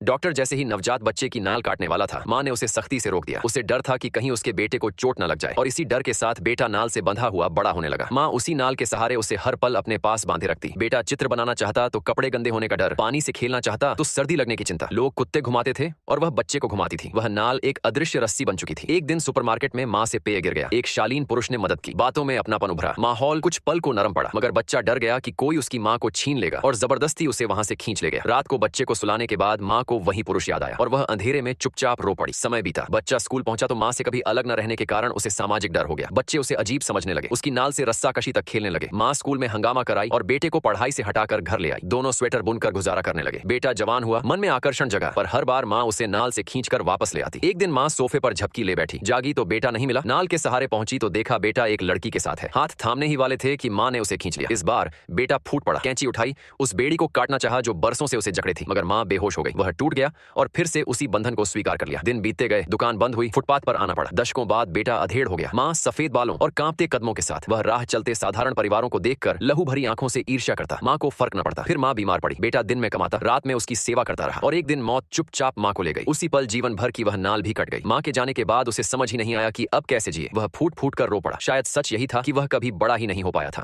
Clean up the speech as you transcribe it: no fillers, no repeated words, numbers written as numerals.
Doctor जैसे ही नवजात बच्चे की नाल काटने वाला था, माँ ने उसे सख्ती से रोक दिया। उसे डर था कि कहीं उसके बेटे को चोट न लग जाए, और इसी डर के साथ बेटा नाल से बंधा हुआ बड़ा होने लगा। माँ उसी नाल के सहारे उसे हर पल अपने पास बांधे रखती। बेटा चित्र बनाना चाहता तो कपड़े गंदे होने का डर, पानी से खेलना चाहता तो सर्दी लगने की चिंता। लोग कुत्ते घुमाते थे और वह बच्चे को घुमाती थी। वह नाल एक अदृश्य रस्सी बन चुकी थी। एक दिन सुपरमार्केट में माँ से पेय गिर गया। एक शालीन पुरुष ने मदद की। बातों में अपनापन उभरा। माहौल कुछ पल को नरम पड़ा, मगर बच्चा डर गया कि कोई उसकी माँ को छीन लेगा और जबरदस्ती उसे वहां से खींच ले गया। रात को बच्चे को सुलाने के बाद माँ को वही पुरुष याद आया और वह अंधेरे में चुपचाप रो पड़ी। समय बीता। बच्चा स्कूल पहुंचा तो माँ से कभी अलग न रहने के कारण उसे सामाजिक डर हो गया। बच्चे उसे अजीब समझने लगे, उसकी नाल से रस्साकशी तक खेलने लगे। माँ स्कूल में हंगामा कराई और बेटे को पढ़ाई से हटाकर घर ले आई। दोनों स्वेटर बुनकर गुजारा करने लगे। बेटा जवान हुआ, मन में आकर्षण जगा, पर हर बार माँ उसे नाल से खींचकर वापस ले आती। एक दिन माँ सोफे पर झपकी ले बैठी। जागी तो बेटा नहीं मिला। नाल के सहारे पहुंची तो देखा बेटा एक लड़की के साथ है। हाथ थामने ही वाले थे कि माँ ने उसे खींच लिया। इस बार बेटा फूट पड़ा। कैंची उठाई, उस बेड़ी को काटना चाहा जो बरसों से उसे जकड़े थी, मगर माँ बेहोश हो गई। वह टूट गया और फिर से उसी बंधन को स्वीकार कर लिया। दिन बीतते गए, दुकान बंद हुई, फुटपाथ पर आना पड़ा। दशकों बाद बेटा अधेड़ हो गया। माँ सफेद बालों और कांपते कदमों के साथ। वह राह चलते साधारण परिवारों को देखकर लहू भरी आंखों से ईर्ष्या करता। माँ को फर्क न पड़ता। फिर माँ बीमार पड़ी। बेटा दिन में कमाता, रात में उसकी सेवा करता रहा, और एक दिन मौत चुपचाप माँ को ले गई। उसी पल जीवन भर की वह नाल भी कट गई। माँ के जाने के बाद उसे समझ ही नहीं आया कि अब कैसे जिए। वह फूट फूट कर रो पड़ा। शायद सच यही था कि वह कभी बड़ा ही नहीं हो पाया था।